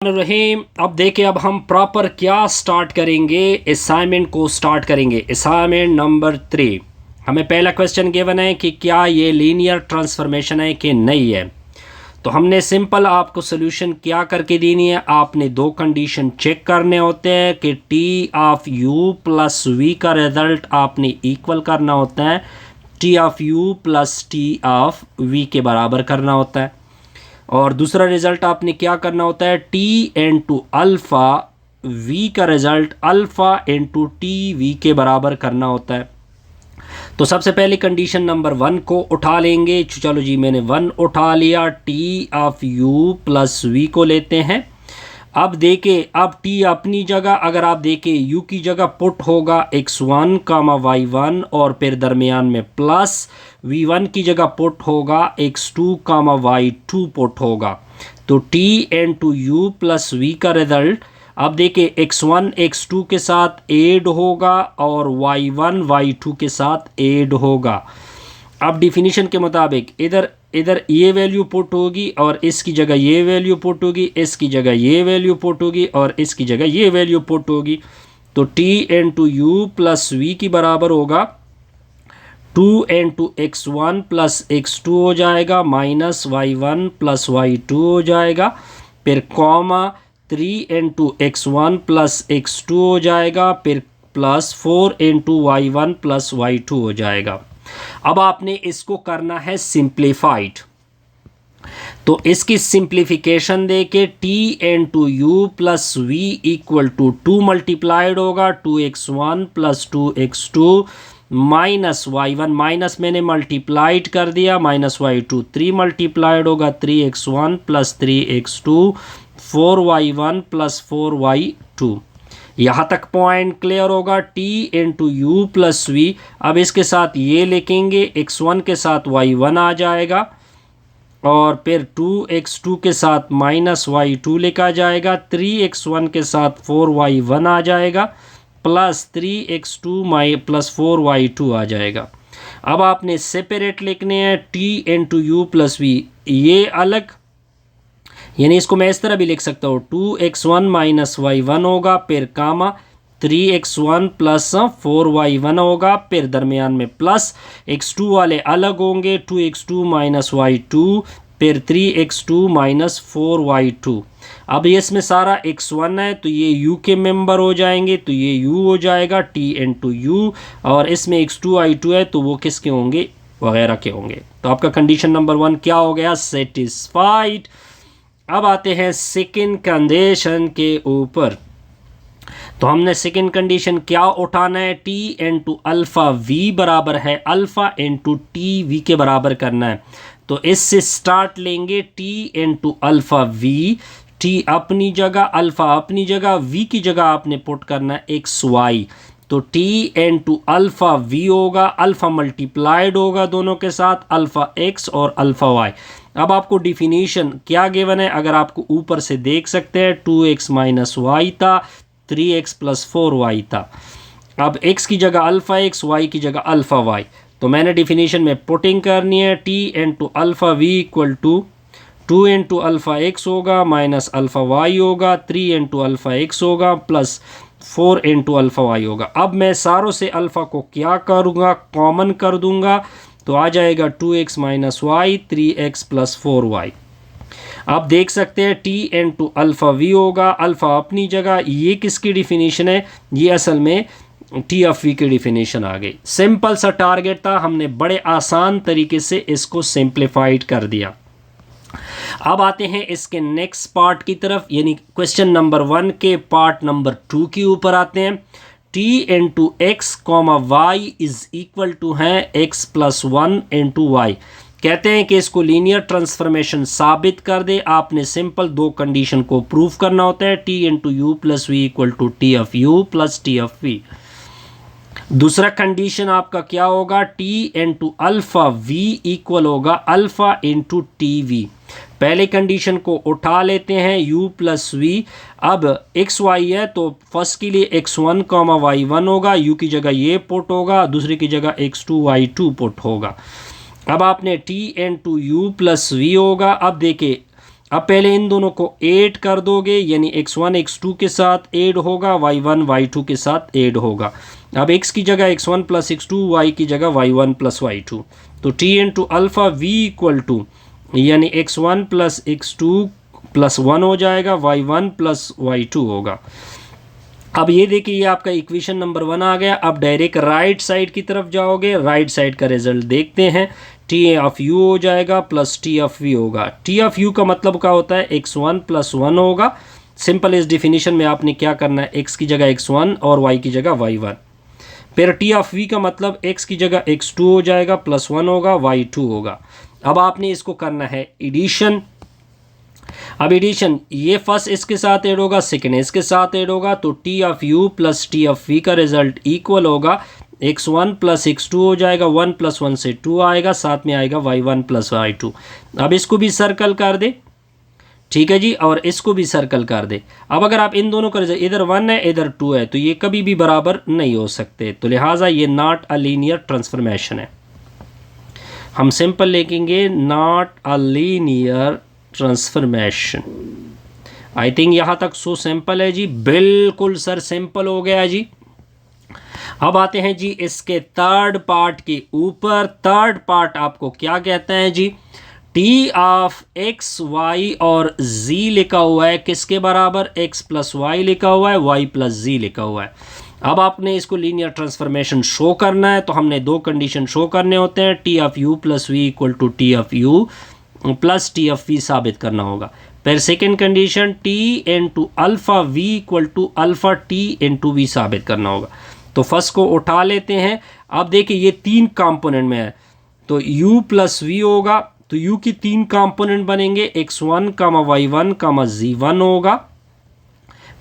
रहीम। अब देखिए, अब हम प्रॉपर क्या स्टार्ट करेंगे, असाइनमेंट को स्टार्ट करेंगे। असाइनमेंट नंबर 3, हमें पहला क्वेश्चन गिवन है कि क्या ये लीनियर ट्रांसफॉर्मेशन है कि नहीं है। तो हमने सिंपल आपको सोल्यूशन क्या करके देनी है, आपने दो कंडीशन चेक करने होते हैं कि T of U plus V का रिजल्ट आपने इक्वल करना होता है T of U plus T of V के बराबर करना होता है। और दूसरा रिजल्ट आपने क्या करना होता है, टी इंटू अल्फ़ा वी का result alpha into T we के बराबर करना होता है। तो सबसे पहले कंडीशन नंबर 1 को उठा लेंगे। चलो जी, मैंने 1 उठा लिया। T of U plus V को लेते हैं। अब देखें, अब टी अपनी जगह, अगर आप देखें यू की जगह पुट होगा x1 कामा y1 और फिर दरमियान में प्लस, v1 की जगह पुट होगा x2 कामा y2 पुट होगा। तो t into U plus V का रिजल्ट, अब देखिए x1 x2 के साथ ऐड होगा और y1 y2 के साथ ऐड होगा। अब डिफिनीशन के मुताबिक इधर इधर ये वैल्यू पुट होगी और इसकी जगह ये वैल्यू पुट होगी, इसकी जगह ये वैल्यू पुट होगी और इसकी जगह ये वैल्यू पुट होगी। तो t into U plus V की बराबर होगा 2 इंटू x1 प्लस x2 हो जाएगा, माइनस y1 प्लस y2 हो जाएगा, फिर comma 3 into x1 plus x2 हो जाएगा, फिर plus 4 into y1 plus y2 हो जाएगा। अब आपने इसको करना है सिंप्लीफाइड। तो इसकी सिंप्लीफिकेशन दे के T into U plus V equal to 2 multiplied होगा 2x1 plus 2x2 minus y1, minus मैंने मल्टीप्लाइड कर दिया, माइनस y2 3 मल्टीप्लाइड होगा 3x1 plus 3x2 4y1 plus 4y2। यहाँ तक पॉइंट क्लियर होगा। T into U plus V, अब इसके साथ ये लिखेंगे, x1 के साथ y1 आ जाएगा और फिर 2x2 के साथ माइनस y2 लिखा जाएगा, 3x1 के साथ 4y1 आ जाएगा, प्लस 3x2 प्लस 4y2 आ जाएगा। अब आपने सेपरेट लिखने हैं T into U plus V, ये अलग, यानी इसको मैं इस तरह भी लिख सकता हूँ 2x1 माइनस y1 होगा, फिर कामा 3x1 प्लस 4y1 होगा, फिर दरमियान में प्लस x2 वाले अलग होंगे 2x2 माइनस y2, फिर 3x2 माइनस 4y2। अब ये इसमें सारा x1 है तो ये u के मेंबर हो जाएंगे, तो ये u हो जाएगा t इंटू यू, और इसमें x2 y2 है तो वो किसके होंगे, वगैरह के होंगे। तो आपका कंडीशन नंबर 1 क्या हो गया, सेटिस्फाइड। अब आते हैं सेकंड कंडीशन के ऊपर। तो हमने सेकंड कंडीशन क्या उठाना है, टी इंटू अल्फ़ा वी बराबर है अल्फ़ा इंटू टी वी के बराबर करना है। तो इससे स्टार्ट लेंगे T into alpha V, T अपनी जगह अल्फ़ा अपनी जगह, वी की जगह आपने पुट करना है एक्स वाई। तो टी इंटू अल्फ़ा वी होगा, अल्फ़ा मल्टीप्लाइड होगा दोनों के साथ, अल्फ़ा एक्स और अल्फ़ा वाई। अब आपको डिफिनीशन क्या गिवन है, अगर आपको ऊपर से देख सकते हैं 2x माइनस वाई था, 3x प्लस 4y था। अब x की जगह अल्फ़ा x, y की जगह अल्फ़ा y। तो मैंने डिफिनीशन में पुटिंग करनी है, t into alpha v equal to 2 into alpha X होगा माइनस अल्फ़ा वाई होगा, 3 इंटू अल्फ़ा एक्स होगा प्लस 4 इंटू अल्फ़ा वाई होगा। अब मैं सारों से अल्फ़ा को क्या करूँगा, कॉमन कर दूँगा, तो आ जाएगा 2x minus Y 3x plus 4y। आप देख सकते हैं t इंटू अल्फ़ा वी होगा, अल्फ़ा अपनी जगह, ये किसकी डिफिनीशन है, ये असल में टी ऑफ वी की डिफिनीशन आ गई। सिंपल सा टारगेट था, हमने बड़े आसान तरीके से इसको सिंप्लीफाइड कर दिया। अब आते हैं इसके नेक्स्ट पार्ट की तरफ, यानी क्वेश्चन नंबर 1 के पार्ट नंबर 2 के ऊपर आते हैं। t into X comma Y is equal to है x प्लस 1 इंटू वाई। कहते हैं कि इसको लीनियर ट्रांसफॉर्मेशन साबित कर दे। आपने सिंपल दो कंडीशन को प्रूव करना होता है, t into U plus V equal to T of U plus T of V. दूसरा कंडीशन आपका क्या होगा, t into alpha v equal होगा अल्फ़ा इंटू टी वी। पहले कंडीशन को उठा लेते हैं u प्लस वी। अब एक्स वाई है तो फर्स्ट के लिए x1 कॉमा y1 होगा, u की जगह ये पुट होगा, दूसरी की जगह x2 y2 पुट होगा। अब आपने t into U plus V होगा। अब देखिए अब पहले इन दोनों को ऐड कर दोगे, यानी x1 x2 के साथ ऐड होगा, y1 y2 के साथ ऐड होगा। अब x की जगह x1 प्लस x2, y की जगह y1 प्लस y2। तो t into alpha v equal to यानी x1 प्लस x2 प्लस 1 हो जाएगा, y1 प्लस y2 होगा। अब ये देखिए ये आपका इक्वेशन नंबर 1 आ गया। अब डायरेक्ट राइट साइड की तरफ जाओगे, राइट साइड का रिजल्ट देखते हैं। टी ऑफ यू हो जाएगा प्लस टी ऑफ वी होगा। टी ऑफ यू का मतलब क्या होता है, x1 प्लस 1 होगा। सिंपल इस डिफिनीशन में आपने क्या करना है, x की जगह x1 और y की जगह y1। फिर टी ऑफ वी का मतलब x की जगह x2 हो जाएगा, प्लस 1 होगा, y2 होगा। अब आपने इसको करना है एडिशन। अब एडिशन, ये फर्स्ट इसके साथ ऐड होगा, सेकेंड इसके साथ ऐड होगा, तो T of U plus T of V का रिजल्ट इक्वल होगा x1 प्लस x2 हो जाएगा, 1 प्लस 1 से 2 आएगा, साथ में आएगा y1 प्लस y2। अब इसको भी सर्कल कर दे, ठीक है जी, और इसको भी सर्कल कर दे। अब अगर आप इन दोनों का रिजल्ट इधर 1 है इधर 2 है तो ये कभी भी बराबर नहीं हो सकते, तो लिहाजा ये नॉट अ लीनियर ट्रांसफॉर्मेशन है। हम सिंपल लिखेंगे not a linear transformation. I think यहाँ तक सो सिंपल है जी, बिल्कुल सर सिंपल हो गया जी। अब आते हैं जी इसके थर्ड पार्ट के ऊपर। थर्ड पार्ट आपको क्या कहता है जी, टी ऑफ एक्स वाई और जी लिखा हुआ है किसके बराबर, एक्स प्लस वाई लिखा हुआ है, वाई प्लस जी लिखा हुआ है। अब आपने इसको लीनियर ट्रांसफॉर्मेशन शो करना है तो हमने दो कंडीशन शो करने होते हैं, T of U plus V equal to T of U plus T of V साबित करना होगा। फिर second condition T into alpha V equal to alpha T into V साबित करना होगा। तो फर्स्ट को उठा लेते हैं। अब देखिए ये तीन कंपोनेंट में है तो u प्लस वी होगा, तो u की तीन कंपोनेंट बनेंगे, x1 कामा y1 कामा z1 होगा,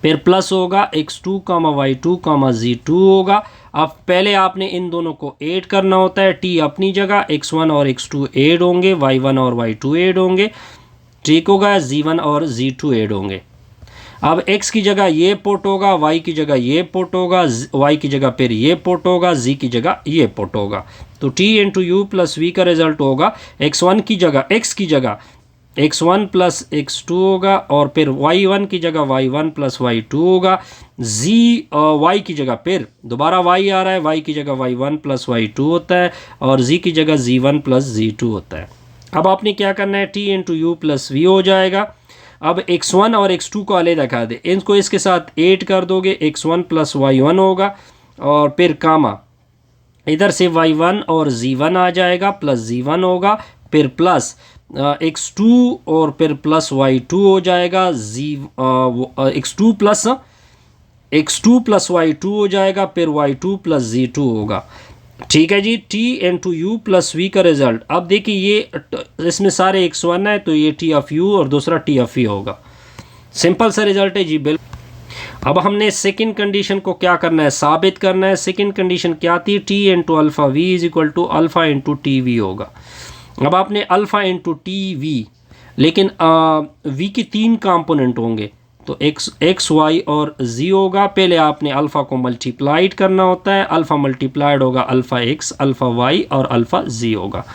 फिर प्लस होगा x2 कामा y2 कामा z2 होगा। अब पहले आपने इन दोनों को ऐड करना होता है, t अपनी जगह, x1 और x2 ऐड होंगे, y1 और y2 ऐड होंगे, ठीक होगा, z1 और z2 ऐड होंगे। अब x की जगह ये पुट होगा, y की जगह ये पुट होगा, y की जगह फिर ये पुट होगा, z की जगह ये पुट होगा। तो t into U plus V का रिजल्ट होगा x1 की जगह x की जगह x1 प्लस x2 होगा, और फिर y1 की जगह y1 प्लस y2 होगा, y की जगह फिर दोबारा y आ रहा है, y की जगह y1 प्लस y2 होता है, और z की जगह z1 प्लस z2 होता है। अब आपने क्या करना है, t into U plus V हो जाएगा। अब x1 और x2 को अलग रखा दे, इनको इसके साथ ऐड कर दोगे, x1 प्लस y1 होगा, और फिर कामा इधर से y1 और z1 आ जाएगा, प्लस z1 होगा, फिर प्लस x2 और फिर प्लस y2 हो जाएगा, x2 प्लस y2 हो जाएगा, फिर y2 प्लस z2 होगा, ठीक है जी। t into U plus V का रिजल्ट, अब देखिए ये इसमें सारे x1 है तो ये t ऑफ u और दूसरा t ऑफ v होगा। सिंपल सा रिजल्ट है जी, बिल्कुल। अब हमने सेकंड कंडीशन को क्या करना है, साबित करना है। सेकंड कंडीशन क्या थी, t into alpha V is equal to alpha into T V होगा। अब आपने अल्फा इंटू टी वी, लेकिन v की तीन कंपोनेंट होंगे तो x y और z होगा। पहले आपने अल्फ़ा को मल्टीप्लाइड करना होता है, अल्फ़ा मल्टीप्लाइड होगा अल्फ़ा x, अल्फ़ा y और अल्फ़ा z होगा।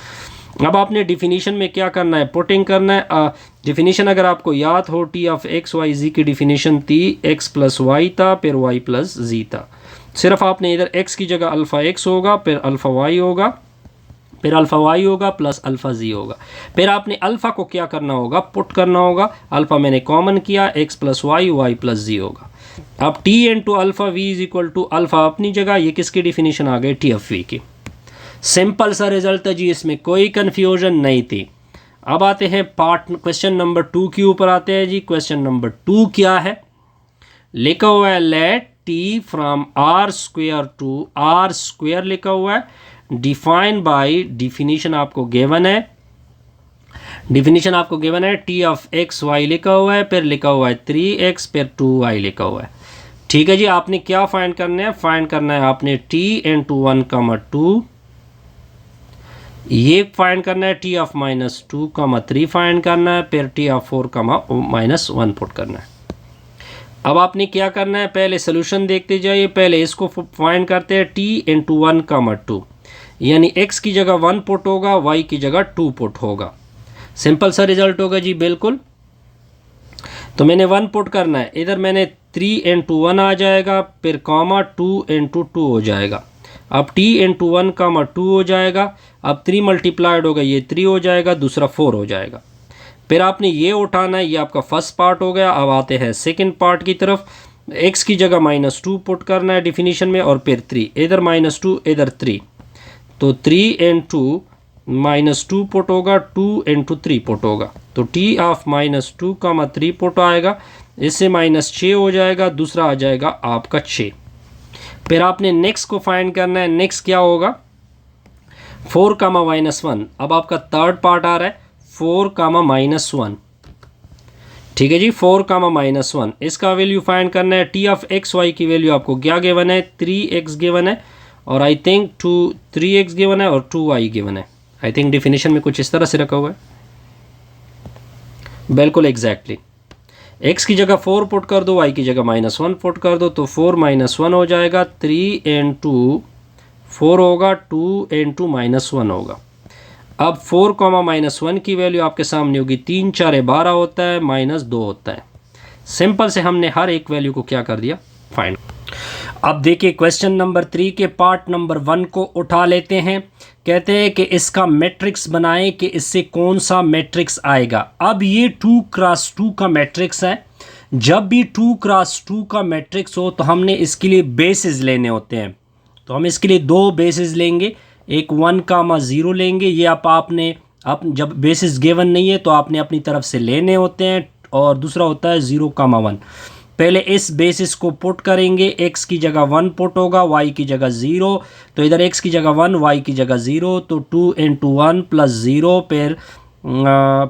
अब आपने डिफिनीशन में क्या करना है, पुटिंग करना है। डिफिनीशन अगर आपको याद हो, टी ऑफ एक्स वाई जी की डिफिनीशन थी x प्लस वाई था, फिर y प्लस जी था। सिर्फ आपने इधर x की जगह अल्फ़ा x होगा, फिर अल्फ़ा y होगा, फिर अल्फ़ा y होगा, प्लस अल्फ़ा z होगा। फिर आपने अल्फ़ा को क्या करना होगा, पुट करना होगा। अल्फ़ा मैंने कॉमन किया, x plus Y, Y plus z होगा। अब t into alpha v is equal to alpha अपनी जगह, ये किसकी डिफिनीशन आ गई, t ऑफ v की। सिंपल सा रिजल्ट है जी, इसमें कोई कन्फ्यूजन नहीं थी। अब आते हैं पार्ट क्वेश्चन नंबर 2 के ऊपर आते हैं जी। क्वेश्चन नंबर 2 क्या है, लिखा हुआ है let t from r square to r square लिखा हुआ है, डिफाइन बाय, डिफिनीशन आपको गिवन है, डिफिनीशन आपको गिवन है, टी ऑफ एक्स वाई लिखा हुआ है, फिर लिखा हुआ है 3x, फिर 2y लिखा हुआ है, ठीक है जी। आपने क्या फाइंड करना है, फाइंड करना है आपने t इंटू 1 कामा 2, ये फाइंड करना है, t of minus 2 comma 3 find करना है, फिर t of 4 comma minus 1 put करना है। अब आपने क्या करना है, पहले सोल्यूशन देखते जाइए। पहले इसको फाइंड करते हैं, t इंटू 1 कामा 2, यानी x की जगह 1 पुट होगा, y की जगह 2 पुट होगा। सिंपल सा रिजल्ट होगा जी, बिल्कुल। तो मैंने 1 पुट करना है, इधर मैंने 3 इंटू 1 आ जाएगा, फिर कॉमा 2 इंटू 2 हो जाएगा। अब t इंटू 1 कामा 2 हो जाएगा। अब 3 मल्टीप्लाइड होगा, ये 3 हो जाएगा, दूसरा 4 हो जाएगा। फिर आपने ये उठाना है, ये आपका फर्स्ट पार्ट हो गया। अब आते हैं सेकंड पार्ट की तरफ। x की जगह -2 पुट करना है डिफिनीशन में, और फिर 3, इधर -2 इधर 3, तो 3 इंटू -2 पुट होगा, 2 इंटू 3 पुट होगा, तो t ऑफ -2 कामा 3 पुट आएगा, इससे -6 हो जाएगा, दूसरा आ जाएगा आपका 6। फिर आपने नेक्स्ट को फाइंड करना है। नेक्स्ट क्या होगा, 4 कामा -1। अब आपका थर्ड पार्ट आ रहा है 4 कामा -1, ठीक है जी, 4 कामा -1, इसका वैल्यू फाइंड करना है। टी ऑफ एक्स वाई की वैल्यू आपको क्या गिवन है, 3x गिवन है, और आई थिंक 3x गिवन है और 2y गिवन है। आई थिंक डिफिनीशन में कुछ इस तरह से रखा हुआ है, बिल्कुल एग्जैक्टली। x की जगह 4 पुट कर दो, y की जगह -1 पुट कर दो, तो 4 -1 हो जाएगा, 3 इंटू 4 होगा, 2 इंटू -1 होगा। अब 4 -1 की वैल्यू आपके सामने होगी, 3 4 12 होता है, -2 होता है। सिंपल से हमने हर एक वैल्यू को क्या कर दिया, फाइंड। अब देखिए क्वेश्चन नंबर 3 के पार्ट नंबर 1 को उठा लेते हैं। कहते हैं कि इसका मैट्रिक्स बनाएं कि इससे कौन सा मैट्रिक्स आएगा। अब ये 2 क्रॉस 2 का मैट्रिक्स है। जब भी 2 क्रॉस 2 का मैट्रिक्स हो तो हमने इसके लिए बेसिस लेने होते हैं। तो हम इसके लिए 2 बेसिस लेंगे, एक 1,0 लेंगे। ये आपने जब बेसिस गिवन नहीं है तो आपने अपनी तरफ से लेने होते हैं, और दूसरा होता है 0,1। पहले इस बेसिस को पुट करेंगे, x की जगह 1 पुट होगा, y की जगह 0, तो इधर x की जगह 1, y की जगह 0, तो 2 इंटू 1 प्लस 0,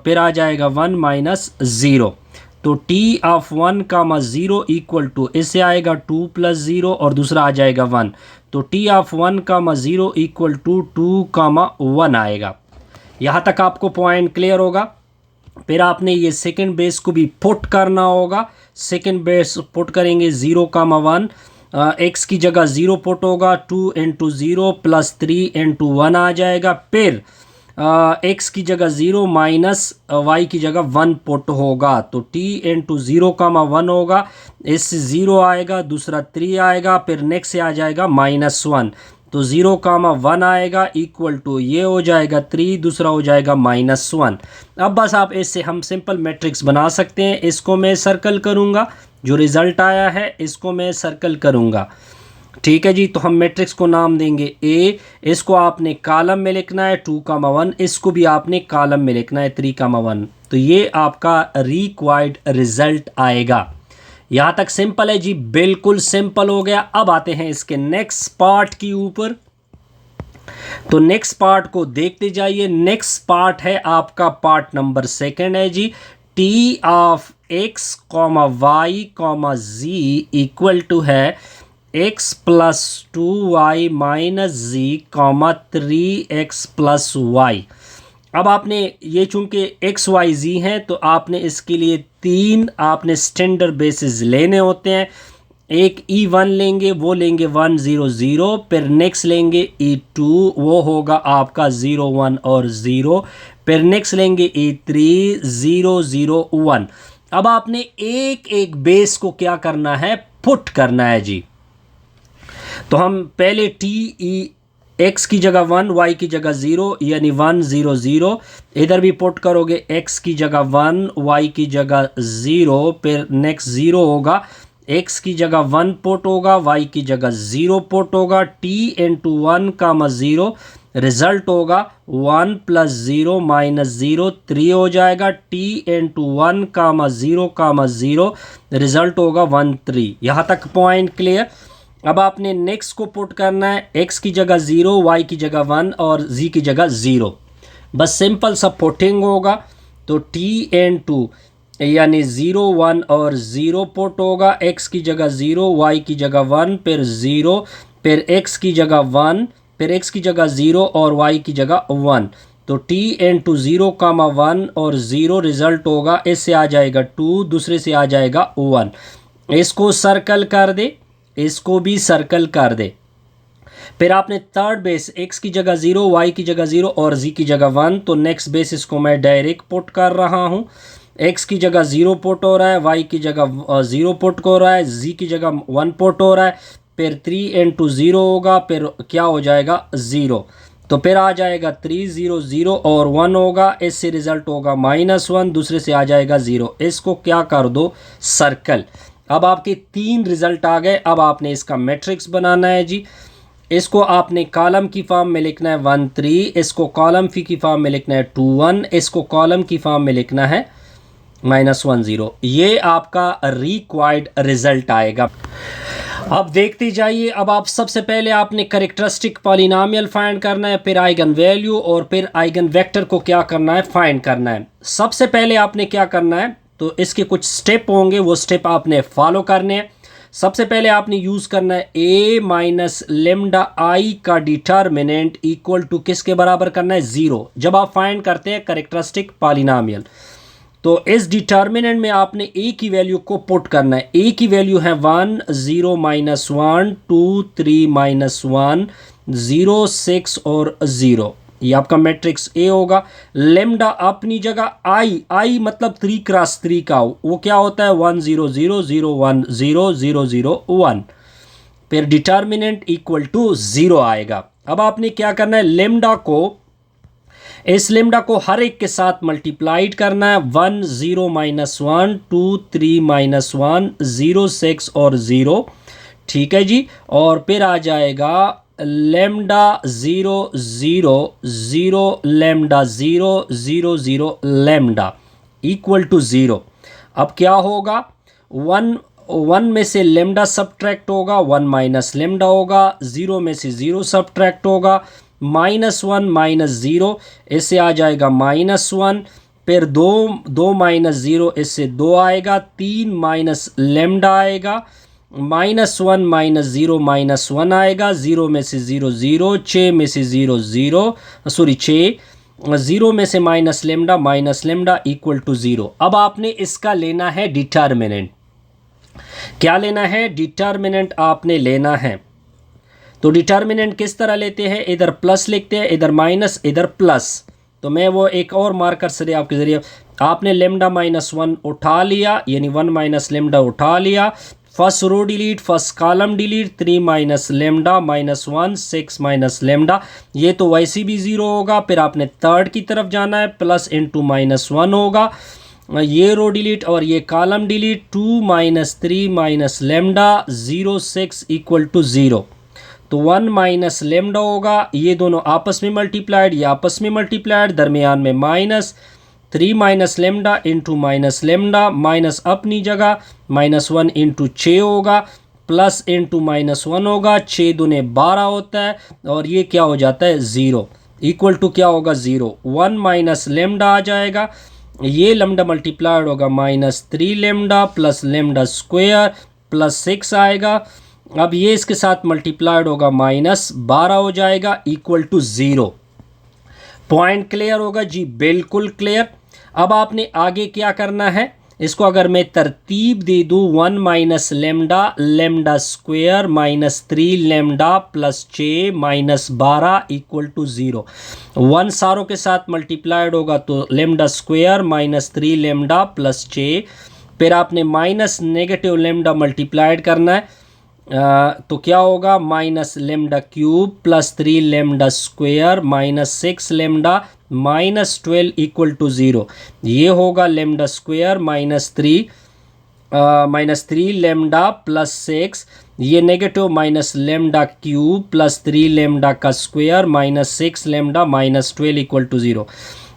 फिर आ जाएगा 1 -0, तो t of 1 comma 0 equal to, इससे आएगा 2 प्लस 0 और दूसरा आ जाएगा 1, तो t of 1 comma 0 equal to 2 comma 1 आएगा। यहाँ तक आपको पॉइंट क्लियर होगा। फिर आपने ये सेकंड बेस को भी पुट करना होगा। सेकंड बेस पुट करेंगे 0,1, x की जगह 0 पुट होगा, 2 इंटू 0 प्लस 3 इंटू 1 आ जाएगा। फिर x की जगह 0 माइनस y की जगह 1 पुट होगा, तो t इंटू 0,1 होगा, इससे 0 आएगा, दूसरा 3 आएगा, फिर नेक्स्ट से आ जाएगा -1, तो 0,1 आएगा इक्वल टू, ये हो जाएगा 3, दूसरा हो जाएगा -1। अब बस आप इससे हम सिंपल मैट्रिक्स बना सकते हैं। इसको मैं सर्कल करूंगा, जो रिज़ल्ट आया है इसको मैं सर्कल करूंगा, ठीक है जी। तो हम मैट्रिक्स को नाम देंगे A। इसको आपने कॉलम में लिखना है 2,1, इसको भी आपने कॉलम में लिखना है 3,1, तो ये आपका रिक्वायर्ड रिजल्ट आएगा। यहाँ तक सिंपल है जी, बिल्कुल सिंपल हो गया। अब आते हैं इसके नेक्स्ट पार्ट की ऊपर। तो नेक्स्ट पार्ट को देखते जाइए। नेक्स्ट पार्ट है आपका पार्ट नंबर 2 है जी। t of x, y, z equal to है x plus 2y minus z, 3x plus y। अब आपने ये चूंकि x y z हैं तो आपने इसके लिए 3 आपने स्टैंडर्ड बेसिस लेने होते हैं। एक E1 लेंगे, वो लेंगे 1 0 0, फिर नेक्स्ट लेंगे E2, वो होगा आपका 0 1 और 0, फिर नेक्स्ट लेंगे E3 0 0 1। अब आपने एक एक बेस को क्या करना है, पुट करना है जी। तो हम पहले x की जगह 1, y की जगह 0, यानी 1 0 0, इधर भी पुट करोगे, x की जगह 1, y की जगह 0, फिर नेक्स्ट 0 होगा, x की जगह 1 पुट होगा, y की जगह 0 पुट होगा, t इंटू 1 कामा 0, रिजल्ट होगा 1 प्लस 0 माइनस 0, 3 हो जाएगा, t इंटू 1 कामा 0, रिजल्ट होगा 1 3। यहाँ तक पॉइंट क्लियर। अब आपने नेक्स्ट को पुट करना है, x की जगह 0, y की जगह 1 और z की जगह 0, बस सिंपल सा पुटिंग होगा। तो t इंटू यानी 0 1 और 0 पुट होगा, x की जगह 0, y की जगह 1, फिर 0, फिर x की जगह 1, फिर x की जगह 0 और y की जगह 1, तो t इंटू 0 कामा 1 और 0, रिजल्ट होगा, इससे आ जाएगा 2, दूसरे से आ जाएगा 1। इसको सर्कल कर दे, इसको भी सर्कल कर दे। फिर आपने थर्ड बेस, x की जगह 0, y की जगह 0 और z की जगह 1, तो नेक्स्ट बेस इसको मैं डायरेक्ट पुट कर रहा हूं। x की जगह 0 पुट हो रहा है, y की जगह 0 पुट हो रहा है, z की जगह 1 पुट हो रहा है, फिर 3 इंटू 0 होगा, फिर क्या हो जाएगा 0, तो फिर आ जाएगा 3 0 0 और 1 होगा, इससे रिजल्ट होगा -1, दूसरे से आ जाएगा 0। इसको क्या कर दो सर्कल। अब आपके 3 रिजल्ट आ गए। अब आपने इसका मैट्रिक्स बनाना है जी। इसको आपने कॉलम की फॉर्म में लिखना है 1 3, इसको कॉलम की फॉर्म में लिखना है 2 1, इसको कॉलम की फॉर्म में लिखना है -1 0। ये आपका रिक्वायर्ड रिजल्ट आएगा। अब देखते जाइए। अब आप सबसे पहले आपने कैरेक्टरिस्टिक पॉलिनोमियल फाइंड करना है, फिर आइगन वैल्यू और फिर आइगन वेक्टर को क्या करना है फाइंड करना है। सबसे पहले आपने क्या करना है, तो इसके कुछ स्टेप होंगे, वो स्टेप आपने फॉलो करने हैं। सबसे पहले आपने यूज़ करना है a माइनस लेमडा आई का डिटर्मिनेंट इक्वल टू किसके बराबर करना है 0, जब आप फाइंड करते हैं कैरेक्टरिस्टिक पॉलिनोमियल। तो इस डिटर्मिनेंट में आपने a की वैल्यू को पुट करना है। a की वैल्यू है 1 0 -1 2 3 -1 0 6 और 0। ये आपका मैट्रिक्स A होगा। लेमडा अपनी जगह i मतलब 3 क्रॉस 3 का वो क्या होता है 1 0 0 0 1 0 0 0 1, फिर डिटर्मिनेंट इक्वल टू 0 आएगा। अब आपने क्या करना है, लेमडा को इस लेमडा को हर एक के साथ मल्टीप्लाइड करना है। 1 0 -1 2 3 -1 0 6 और 0, ठीक है जी। और फिर आ जाएगा lambda 0 0 0 lambda 0 0 0 lambda equal to 0। अब क्या होगा, 1 में से लेमडा सब्ट्रैक्ट होगा, 1 माइनस लेमडा होगा, 0 में से 0 सब्ट्रैक्ट होगा, -1 -0, इससे आ जाएगा -1, फिर 2 माइनस 0, इससे 2 आएगा, 3 माइनस लेमडा आएगा, -1 -0 -1 आएगा, 0 में से 0 0, 6 में से 0 0, सॉरी 6, 0 में से माइनस लेमडा इक्वल टू 0। अब आपने इसका लेना है डिटर्मिनेंट। क्या लेना है, डिटर्मिनेंट आपने लेना है। तो डिटर्मिनेंट किस तरह लेते हैं, इधर प्लस लिखते हैं, इधर माइनस, इधर प्लस। तो मैं वो एक और मार्कर से आपके जरिए, आपने लेमडा -1 उठा लिया, यानी 1 माइनस लेमडा उठा लिया, first row delete, first column delete, 3 minus lambda -1 6 minus lambda, ये तो वैसे भी 0 होगा। फिर आपने थर्ड की तरफ जाना है, प्लस इंटू -1 होगा, ये रो डिलीट और ये column delete, 2 minus 3 minus lambda 0 6 equal to 0। तो 1 माइनस लेमडा होगा, ये दोनों आपस में मल्टीप्लाइड, ये आपस में मल्टीप्लाइड, दरमियान में minus, 3 minus lambda into minus lambda, minus अपनी जगह, -1 इंटू 6 होगा, प्लस इंटू -1 होगा, 6 दूने 12 होता है, और ये क्या हो जाता है 0, इक्वल टू क्या होगा 0। 1 माइनस लेमडा आ जाएगा, ये लेमडा मल्टीप्लाइड होगा -3 lambda plus lambda square plus 6 आएगा। अब ये इसके साथ मल्टीप्लाइड होगा, -12 हो जाएगा, इक्वल टू 0। पॉइंट क्लियर होगा जी, बिल्कुल क्लियर। अब आपने आगे क्या करना है, इसको अगर मैं तरतीब दे दूँ, 1 minus lambda square -3 lambda plus 6 -12 equal to 0। 1 सारों के साथ मल्टीप्लाइड होगा तो लेमडा स्क्वायर -3 लेमडा प्लस 6, फिर आपने माइनस नेगेटिव लेमडा मल्टीप्लाइड करना है, तो क्या होगा minus lambda cube plus 3 lambda square -6 lambda -12 equal to 0। ये होगा लेमडा स्क्वायर -3 लेमडा प्लस 6, ये negative minus lambda cube plus 3 lambda का square -6 lambda -12 equal to 0।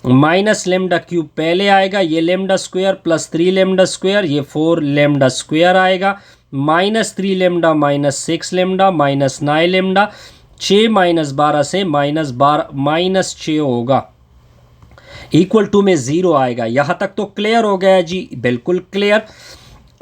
Minus lambda cube पहले आएगा, ये lambda square plus 3 lambda square, ये 4 lambda square आएगा, -3 lambda -6 lambda -9 lambda, 6 -12 से -6 होगा, इक्वल टू में 0 आएगा। यहाँ तक तो क्लियर हो गया जी, बिल्कुल क्लियर।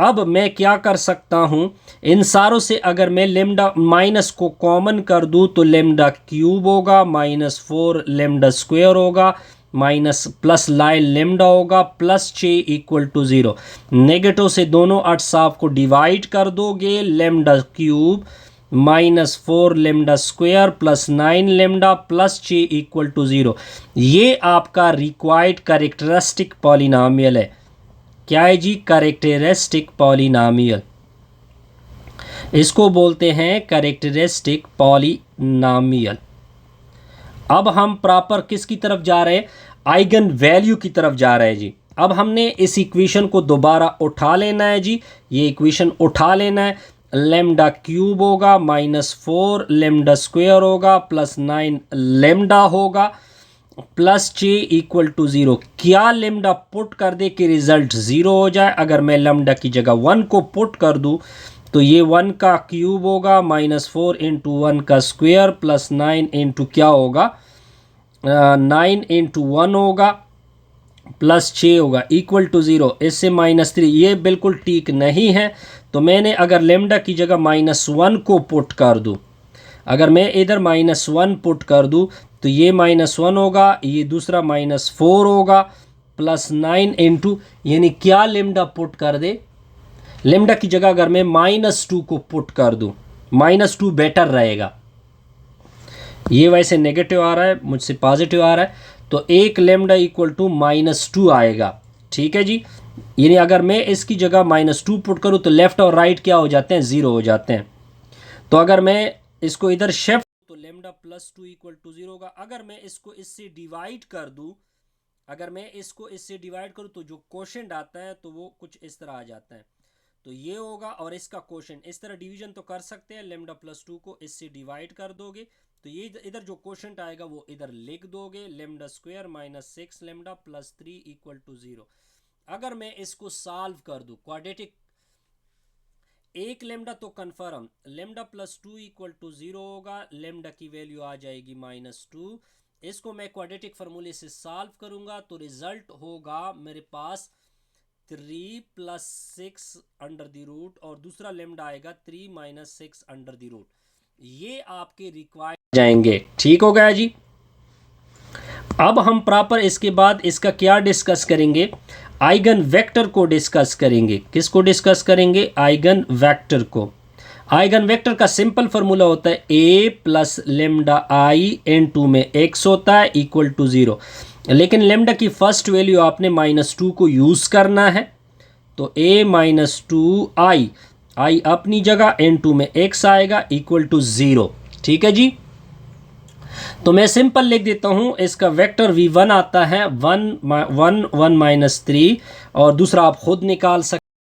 अब मैं क्या कर सकता हूँ, इन सारों से अगर मैं लेमडा माइनस को कॉमन कर दूँ तो लेमडा क्यूब होगा, -4 लेमडा स्क्वायर होगा, माइनस प्लस 9 लेमडा होगा, प्लस 6 इक्वल टू 0। नेगेटिव से दोनों 8 साफ को डिवाइड कर दोगे, lambda cube -4 lambda square plus 9 lambda plus 6 equal to 0। ये आपका रिक्वायर्ड कैरेक्टरिस्टिक पॉलिनोमियल है। क्या है जी? कैरेक्टरिस्टिक पॉलिनोमियल, इसको बोलते हैं कैरेक्टरिस्टिक पॉलिनोमियल। अब हम प्रॉपर किसकी तरफ जा रहे हैं? आइगन वैल्यू की तरफ जा रहे हैं जी। अब हमने इस इक्वेशन को दोबारा उठा लेना है जी, ये इक्वेशन उठा लेना है। लेमडा क्यूब होगा -4 लेमडा स्क्वायर होगा +9 लेमडा होगा प्लस j इक्वल टू 0। क्या लेमडा पुट कर दे कि रिजल्ट 0 हो जाए? अगर मैं लेमडा की जगह 1 को पुट कर दूं तो ये 1 का क्यूब होगा -4 इंटू 1 का स्क्वायर प्लस 9 इंटू क्या होगा 9 इंटू 1 होगा प्लस 6 होगा इक्वल टू 0। इससे -3, ये बिल्कुल ठीक नहीं है। तो मैंने अगर लेमडा की जगह -1 को पुट कर दूं, अगर मैं इधर -1 पुट कर दूं तो ये -1 होगा, ये दूसरा -4 होगा प्लस 9 इंटू, यानी क्या लेमडा पुट कर दे? लेमडा की जगह अगर मैं -2 को पुट कर दूं, -2 बेटर रहेगा। ये वैसे नेगेटिव आ रहा है, मुझसे पॉजिटिव आ रहा है, तो एक लेमडा इक्वल टू -2 आएगा। ठीक है जी, यानी अगर मैं इसकी जगह -2 पुट करूं तो लेफ्ट और राइट क्या हो जाते हैं? 0 हो जाते हैं। तो अगर मैं इसको इधर शिफ्ट तो लेमडा +2 इक्वल टू 0 होगा। अगर मैं इसको इससे डिवाइड कर दूं, अगर मैं इसको इससे डिवाइड करूं तो जो क्वोशेंट आता है तो वो कुछ इस तरह आ जाता है। तो ये होगा और इसका क्वोशेंट, इस तरह डिवीजन तो कर सकते हैं। लेमडा +2 को इससे डिवाइड कर दोगे तो ये इधर जो क्वोशेंट आएगा वो इधर लिख दोगे, lambda square -6 lambda +3 equal to 0। अगर मैं इसको सॉल्व कर दूं क्वाड्रेटिक, एक लेमडा तो कन्फर्म, लेमडा +2 इक्वल टू 0 होगा, लेमडा की वैल्यू आ जाएगी -2। इसको मैं क्वाड्रेटिक फार्मूले से सॉल्व करूंगा तो रिजल्ट होगा मेरे पास 3 + 6 अंडर द रूट और दूसरा लेमडा आएगा 3 - 6 अंडर द रूट। ये आपके रिक्वायर्ड जाएंगे। ठीक हो गया जी। अब हम प्रॉपर इसके बाद इसका क्या डिस्कस करेंगे? आइगन वेक्टर को डिस्कस करेंगे। किसको डिस्कस करेंगे? आइगन वेक्टर को। आइगन वेक्टर का सिंपल फार्मूला होता है a plus lambda I n2 में x होता है इक्वल टू 0। लेकिन लेमडा की फर्स्ट वैल्यू आपने -2 को यूज़ करना है, तो a - 2i, i अपनी जगह n2 में x आएगा इक्वल टू 0। ठीक है जी। तो मैं सिंपल लिख देता हूं, इसका वेक्टर v1 आता है 1 - 3 और दूसरा आप खुद निकाल सकते